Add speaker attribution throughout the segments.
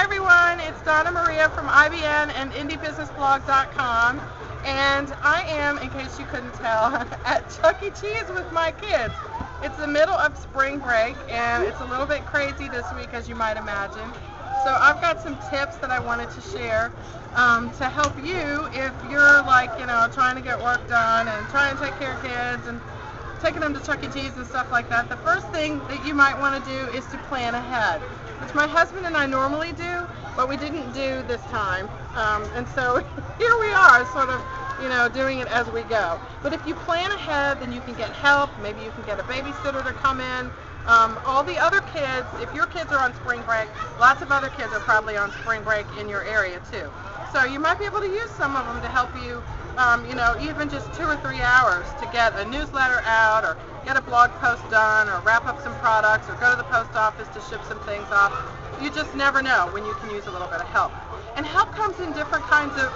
Speaker 1: everyone, it's Donna Maria from IBN and IndieBusinessBlog.com, and I am, in case you couldn't tell, at Chuck E. Cheese with my kids. It's the middle of spring break, and it's a little bit crazy this week, as you might imagine. So I've got some tips that I wanted to share to help you if you're trying to get work done and trying to take care of kids and taking them to Chuck E. Cheese and stuff like that. The first thing that you might want to do is to plan ahead, which my husband and I normally do, but we didn't do this time. And so here we are, sort of, doing it as we go. But if you plan ahead, then you can get help. Maybe you can get a babysitter to come in. All the other kids, if your kids are on spring break, lots of other kids are probably on spring break in your area too. So you might be able to use some of them to help you, even just 2 or 3 hours to get a newsletter out, or get a blog post done, or wrap up some products, or go to the post office to ship some things off. You just never know when you can use a little bit of help. And help comes in different kinds of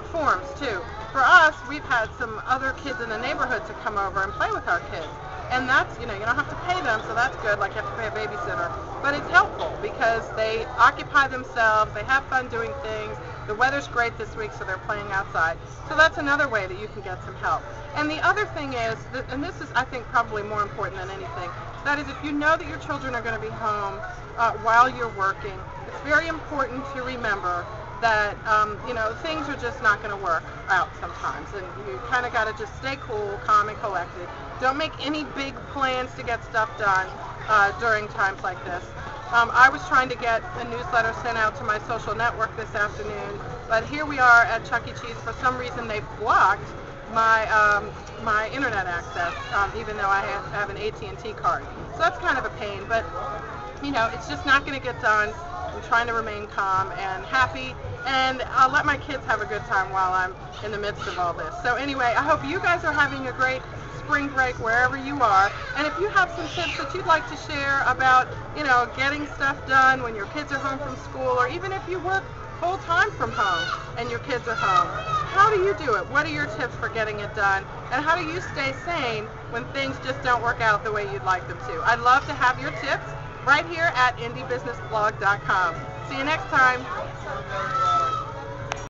Speaker 1: forms too. For us, we've had some other kids in the neighborhood to come over and play with our kids. And that's, you don't have to pay them, so that's good, like you have to pay a babysitter. But it's helpful because they occupy themselves, they have fun doing things. The weather's great this week, so they're playing outside. So that's another way that you can get some help. And the other thing is, and this is, I think, probably more important than anything, that is, if you know that your children are going to be home while you're working, it's very important to remember that things are just not going to work out sometimes, and you kind of got to just stay cool, calm, and collected. Don't make any big plans to get stuff done during times like this. I was trying to get a newsletter sent out to my social network this afternoon, but here we are at Chuck E. Cheese. For some reason, they've blocked my internet access, even though I have an AT&T card. So that's kind of a pain, but it's just not going to get done. I'm trying to remain calm and happy, and I'll let my kids have a good time while I'm in the midst of all this. So anyway, I hope you guys are having a great spring break wherever you are, and if you have some tips that you'd like to share about, getting stuff done when your kids are home from school, or even if you work full time from home and your kids are home, how do you do it? What are your tips for getting it done? And how do you stay sane when things just don't work out the way you'd like them to? I'd love to have your tips right here at IndieBusinessBlog.com. See you next time.